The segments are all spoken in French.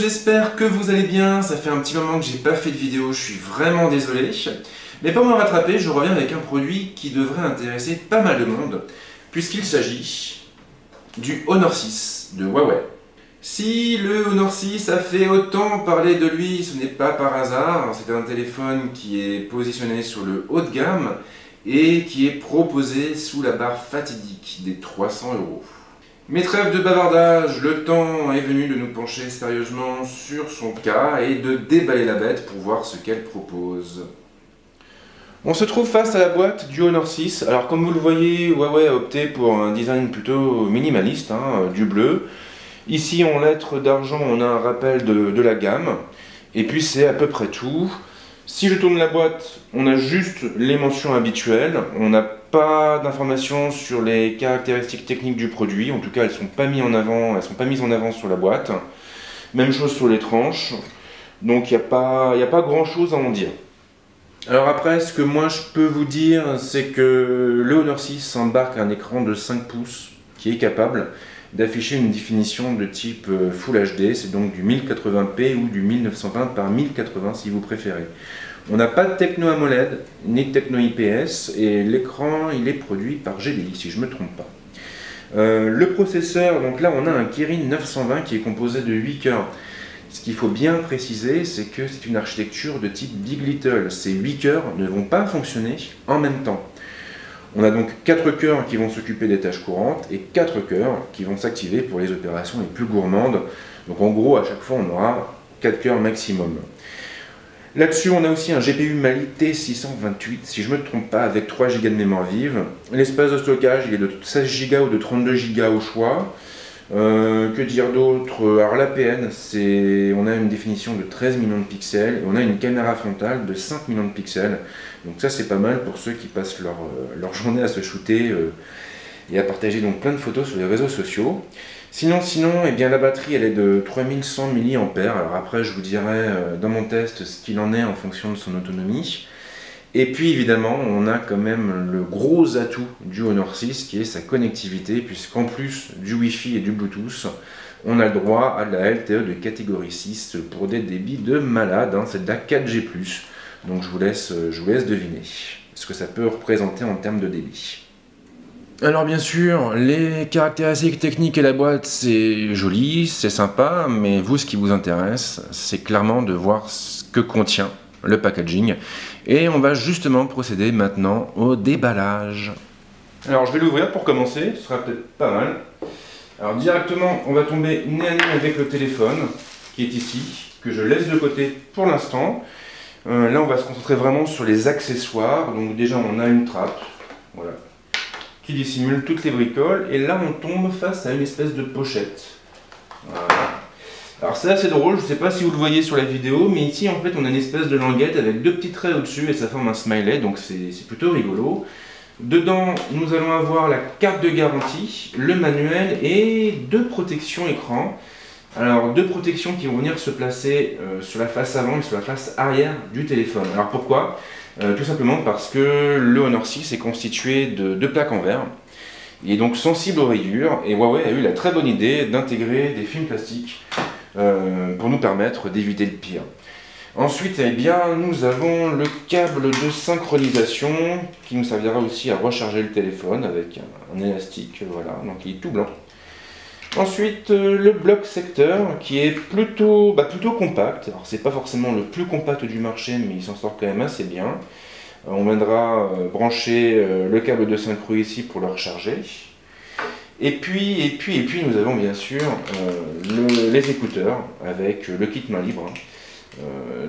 j'espère que vous allez bien. Ça fait un petit moment que j'ai pas fait de vidéo, je suis vraiment désolé. Mais pour me rattraper, je reviens avec un produit qui devrait intéresser pas mal de monde, puisqu'il s'agit du Honor 6 de Huawei. Si le Honor 6 a fait autant parler de lui, ce n'est pas par hasard. C'est un téléphone qui est positionné sur le haut de gamme et qui est proposé sous la barre fatidique des 300 €. Mais trêve de bavardage, le temps est venu de nous pencher sérieusement sur son cas et de déballer la bête pour voir ce qu'elle propose. On se trouve face à la boîte du Honor 6. Alors comme vous le voyez, Huawei a opté pour un design plutôt minimaliste, du bleu. Ici en lettres d'argent on a un rappel de la gamme. Et puis c'est à peu près tout. Si je tourne la boîte, on a juste les mentions habituelles. On n'a pas d'informations sur les caractéristiques techniques du produit. En tout cas elles ne sont pas mises en avant sur la boîte. Même chose sur les tranches. Donc il n'y a pas grand chose à en dire. Alors après, ce que moi je peux vous dire, c'est que le Honor 6 embarque un écran de 5 pouces qui est capable d'afficher une définition de type Full HD, c'est donc du 1080p ou du 1920 par 1080 si vous préférez. On n'a pas de techno AMOLED ni de techno IPS et l'écran il est produit par GDI si je ne me trompe pas. Le processeur, donc là on a un Kirin 920 qui est composé de 8 cœurs. Ce qu'il faut bien préciser, c'est que c'est une architecture de type Big Little. Ces 8 cœurs ne vont pas fonctionner en même temps. On a donc 4 cœurs qui vont s'occuper des tâches courantes et 4 cœurs qui vont s'activer pour les opérations les plus gourmandes. Donc en gros, à chaque fois, on aura 4 cœurs maximum. Là-dessus, on a aussi un GPU Mali T628, si je ne me trompe pas, avec 3 Go de mémoire vive. L'espace de stockage, il est de 16 Go ou de 32 Go au choix. Que dire d'autre? Alors l'APN, on a une définition de 13 millions de pixels et on a une caméra frontale de 5 millions de pixels. Donc ça c'est pas mal pour ceux qui passent leur journée à se shooter et à partager donc plein de photos sur les réseaux sociaux. Sinon, eh bien, la batterie elle est de 3100 mAh. Alors après je vous dirai dans mon test ce qu'il en est en fonction de son autonomie. Et puis évidemment, on a quand même le gros atout du Honor 6 qui est sa connectivité, puisqu'en plus du Wi-Fi et du Bluetooth, on a le droit à la LTE de catégorie 6 pour des débits de malade, c'est de la 4G+. Donc je vous laisse deviner ce que ça peut représenter en termes de débit. Alors bien sûr, les caractéristiques techniques et la boîte, c'est joli, c'est sympa, mais vous, ce qui vous intéresse, c'est clairement de voir ce que contient le packaging. Et on va justement procéder maintenant au déballage. Alors je vais l'ouvrir pour commencer, ce sera peut-être pas mal. Alors directement, on va tomber nez à nez avec le téléphone, qui est ici, que je laisse de côté pour l'instant. Là on va se concentrer vraiment sur les accessoires. Donc déjà on a une trappe, voilà, qui dissimule toutes les bricoles. Et là on tombe face à une espèce de pochette. Voilà. Alors c'est assez drôle, je ne sais pas si vous le voyez sur la vidéo, mais ici en fait on a une espèce de languette avec 2 petits traits au-dessus et ça forme un smiley, donc c'est plutôt rigolo. Dedans nous allons avoir la carte de garantie, le manuel et 2 protections écran. Alors 2 protections qui vont venir se placer sur la face avant et sur la face arrière du téléphone. Alors pourquoi? Tout simplement parce que le Honor 6 est constitué de 2 plaques en verre. Il est donc sensible aux rayures et Huawei a eu la très bonne idée d'intégrer des films plastiques pour nous permettre d'éviter le pire. Ensuite, eh bien, nous avons le câble de synchronisation qui nous servira aussi à recharger le téléphone avec un élastique, voilà, donc il est tout blanc. Ensuite, le bloc secteur qui est plutôt compact. Alors c'est pas forcément le plus compact du marché, mais il s'en sort quand même assez bien. On viendra brancher le câble de synchro ici pour le recharger. Et puis nous avons bien sûr les écouteurs avec le kit main libre.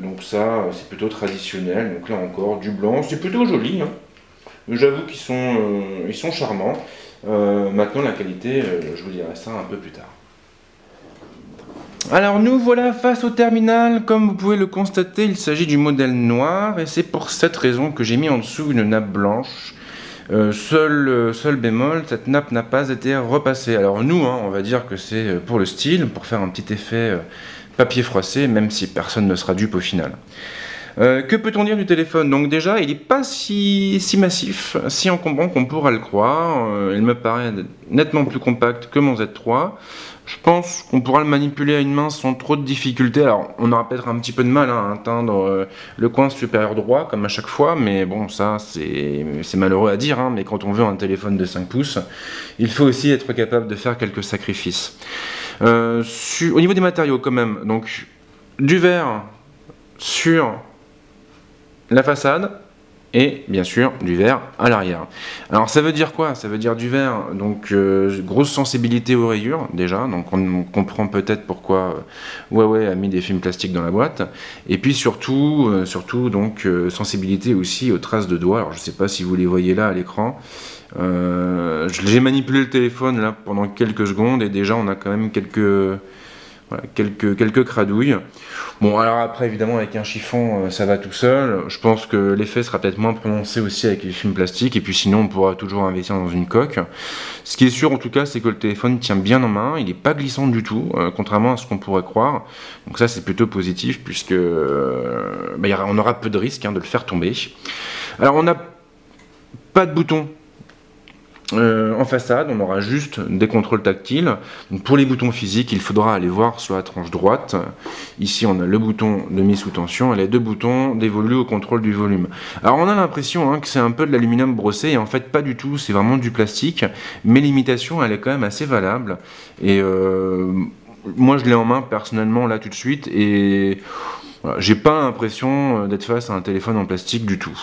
Donc ça c'est plutôt traditionnel, donc là encore du blanc, c'est plutôt joli. J'avoue qu'ils sont charmants. Maintenant la qualité, je vous dirai ça un peu plus tard. Alors nous voilà face au terminal, comme vous pouvez le constater, il s'agit du modèle noir et c'est pour cette raison que j'ai mis en dessous une nappe blanche. Seul bémol, cette nappe n'a pas été repassée. Alors nous, on va dire que c'est pour le style, pour faire un petit effet papier froissé, même si personne ne sera dupe au final. Que peut-on dire du téléphone? Donc déjà, il n'est pas si massif, si encombrant qu'on pourra le croire. Il me paraît nettement plus compact que mon Z3. Je pense qu'on pourra le manipuler à une main sans trop de difficultés. Alors, on aura peut-être un petit peu de mal à atteindre le coin supérieur droit, comme à chaque fois, mais bon, ça, c'est malheureux à dire, hein, mais quand on veut un téléphone de 5 pouces, il faut aussi être capable de faire quelques sacrifices. Au niveau des matériaux, quand même, donc, du verre sur la façade, et bien sûr du verre à l'arrière. Alors ça veut dire quoi? Ça veut dire du verre, donc grosse sensibilité aux rayures déjà, donc on comprend peut-être pourquoi Huawei a mis des films plastiques dans la boîte, et puis surtout donc sensibilité aussi aux traces de doigts. Alors je sais pas si vous les voyez là à l'écran. J'ai manipulé le téléphone là pendant quelques secondes et déjà on a quand même quelques cradouilles. Bon, alors après, évidemment, avec un chiffon, ça va tout seul. Je pense que l'effet sera peut-être moins prononcé aussi avec les films plastiques. Et puis sinon, on pourra toujours investir dans une coque. Ce qui est sûr, en tout cas, c'est que le téléphone tient bien en main. Il n'est pas glissant du tout, contrairement à ce qu'on pourrait croire. Donc ça, c'est plutôt positif, puisque on aura peu de risques de le faire tomber. Alors, on n'a pas de bouton en façade, on aura juste des contrôles tactiles. Donc pour les boutons physiques, il faudra aller voir sur la tranche droite. Ici, on a le bouton de mise sous tension et les deux boutons dévolus au contrôle du volume. Alors on a l'impression que c'est un peu de l'aluminium brossé, et en fait pas du tout, c'est vraiment du plastique. Mais l'imitation, elle est quand même assez valable. Et moi, je l'ai en main personnellement là tout de suite, et voilà, j'ai pas l'impression d'être face à un téléphone en plastique du tout.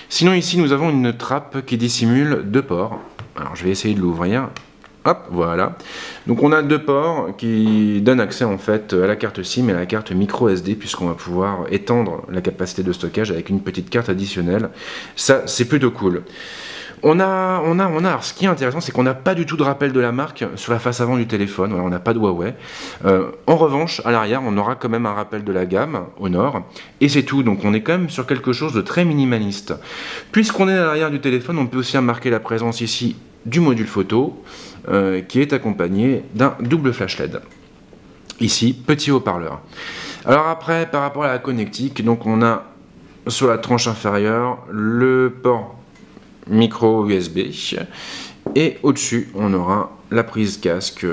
Sinon ici nous avons une trappe qui dissimule deux ports. Alors je vais essayer de l'ouvrir. Hop, voilà. Donc on a deux ports qui donnent accès en fait à la carte SIM et à la carte micro SD, puisqu'on va pouvoir étendre la capacité de stockage avec une petite carte additionnelle. Ça c'est plutôt cool. Alors ce qui est intéressant, c'est qu'on n'a pas du tout de rappel de la marque sur la face avant du téléphone. Voilà, on n'a pas de Huawei. En revanche, à l'arrière, on aura quand même un rappel de la gamme au nord, et c'est tout. Donc on est quand même sur quelque chose de très minimaliste. Puisqu'on est à l'arrière du téléphone, on peut aussi remarquer la présence ici du module photo, qui est accompagné d'un double flash LED. Ici, petit haut-parleur. Alors après, par rapport à la connectique, donc on a sur la tranche inférieure le port micro USB, et au-dessus on aura la prise casque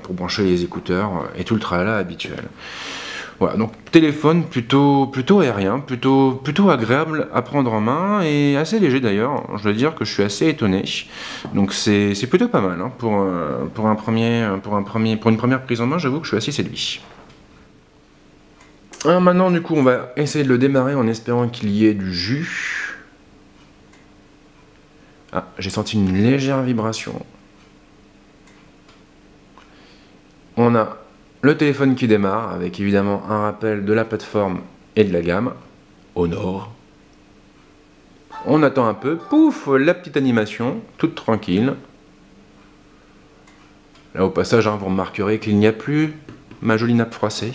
pour brancher les écouteurs et tout le tralala habituel. Voilà, donc téléphone plutôt aérien, plutôt agréable à prendre en main et assez léger d'ailleurs. Je dois dire que je suis assez étonné. Donc c'est plutôt pas mal pour une première prise en main. J'avoue que je suis assez séduit. Alors maintenant du coup on va essayer de le démarrer en espérant qu'il y ait du jus. Ah, j'ai senti une légère vibration. On a le téléphone qui démarre, avec évidemment un rappel de la plateforme et de la gamme, Honor. On attend un peu, pouf, la petite animation, toute tranquille. Là au passage, vous remarquerez qu'il n'y a plus ma jolie nappe froissée.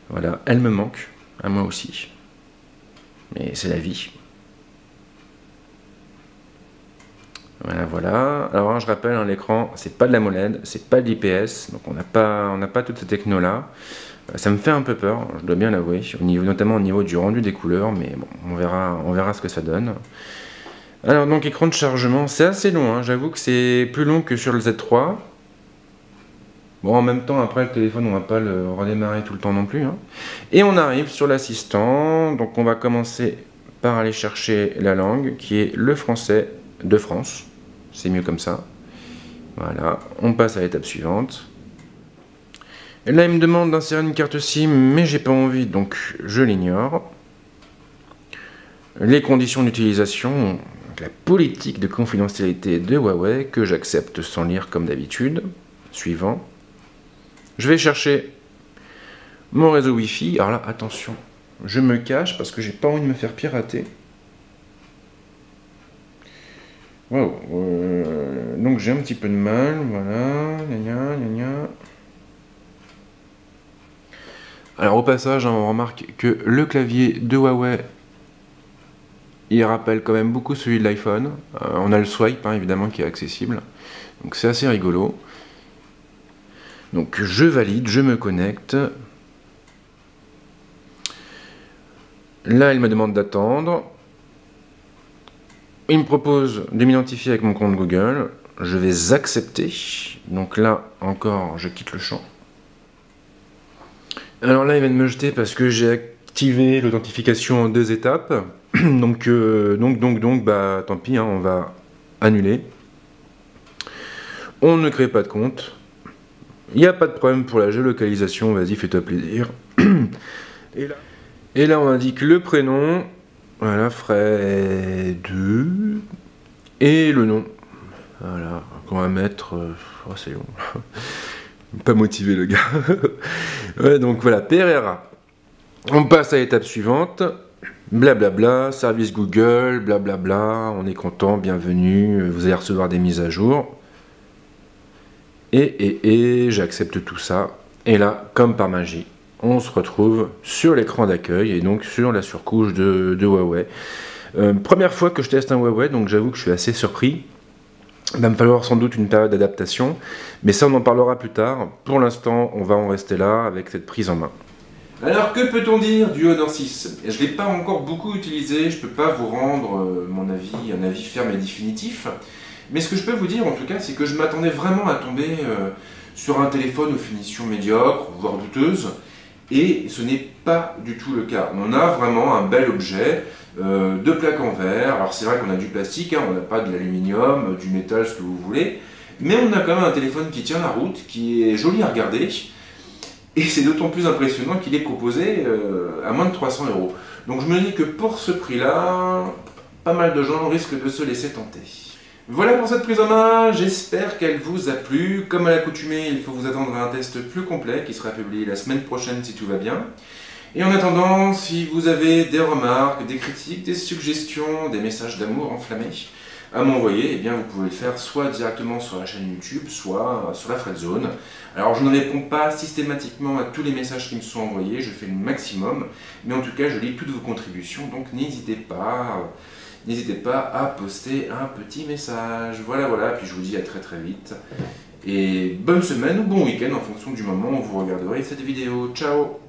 Voilà, elle me manque, à moi aussi. Mais c'est la vie. Voilà. Alors je rappelle, l'écran, c'est pas de l'AMOLED, c'est pas de l'IPS, donc on n'a pas toutes ces technos là. Ça me fait un peu peur, je dois bien l'avouer, notamment au niveau du rendu des couleurs, mais bon, on verra ce que ça donne. Alors donc écran de chargement, c'est assez long, j'avoue que c'est plus long que sur le Z3. Bon, en même temps, après le téléphone, on va pas le redémarrer tout le temps non plus. Et on arrive sur l'assistant, donc on va commencer par aller chercher la langue, qui est le français de France. C'est mieux comme ça. Voilà, on passe à l'étape suivante. Et là, il me demande d'insérer une carte SIM, mais j'ai pas envie, donc je l'ignore. Les conditions d'utilisation, la politique de confidentialité de Huawei, que j'accepte sans lire comme d'habitude. Suivant. Je vais chercher mon réseau Wi-Fi. Alors là, attention, je me cache parce que j'ai pas envie de me faire pirater. Wow, donc j'ai un petit peu de mal, voilà, gna. Alors au passage, on remarque que le clavier de Huawei, il rappelle quand même beaucoup celui de l'iPhone. On a le swipe, évidemment, qui est accessible, donc c'est assez rigolo. Donc je valide, je me connecte. Là, il me demande d'attendre. Il me propose de m'identifier avec mon compte Google. Je vais accepter. Donc là, encore, je quitte le champ. Alors là, il va me jeter parce que j'ai activé l'authentification en 2 étapes. donc, bah, tant pis, hein, on va annuler. On ne crée pas de compte. Il n'y a pas de problème pour la géolocalisation, vas-y, fais-toi plaisir. Et là, on indique le prénom, voilà, Fred, et le nom. Voilà, qu'on va mettre... oh, c'est long. Pas motivé, le gars. Ouais, donc voilà, Pereira. On passe à l'étape suivante. Blablabla, service Google, blablabla, on est content, bienvenue, vous allez recevoir des mises à jour. Et j'accepte tout ça. Et là, comme par magie, on se retrouve sur l'écran d'accueil et donc sur la surcouche de Huawei. Première fois que je teste un Huawei, donc j'avoue que je suis assez surpris. Il va me falloir sans doute une période d'adaptation, mais ça on en parlera plus tard. Pour l'instant, on va en rester là avec cette prise en main. Alors que peut-on dire du Honor 6? Je ne l'ai pas encore beaucoup utilisé, je ne peux pas vous rendre mon avis, un avis ferme et définitif. Mais ce que je peux vous dire en tout cas, c'est que je m'attendais vraiment à tomber sur un téléphone aux finitions médiocres, voire douteuses. Et ce n'est pas du tout le cas. On a vraiment un bel objet, de plaques en verre. Alors c'est vrai qu'on a du plastique, hein, on n'a pas de l'aluminium, du métal, ce que vous voulez. Mais on a quand même un téléphone qui tient la route, qui est joli à regarder. Et c'est d'autant plus impressionnant qu'il est proposé à moins de 300 €. Donc je me dis que pour ce prix-là, pas mal de gens risquent de se laisser tenter. Voilà pour cette prise en main, j'espère qu'elle vous a plu. Comme à l'accoutumée, il faut vous attendre à un test plus complet qui sera publié la semaine prochaine si tout va bien. Et en attendant, si vous avez des remarques, des critiques, des suggestions, des messages d'amour enflammés à m'envoyer, eh bien vous pouvez le faire soit directement sur la chaîne YouTube, soit sur la Fredzone. Alors je ne réponds pas systématiquement à tous les messages qui me sont envoyés, je fais le maximum, mais en tout cas je lis toutes vos contributions, donc n'hésitez pas à poster un petit message. Voilà, puis je vous dis à très très vite. Et bonne semaine ou bon week-end en fonction du moment où vous regarderez cette vidéo. Ciao!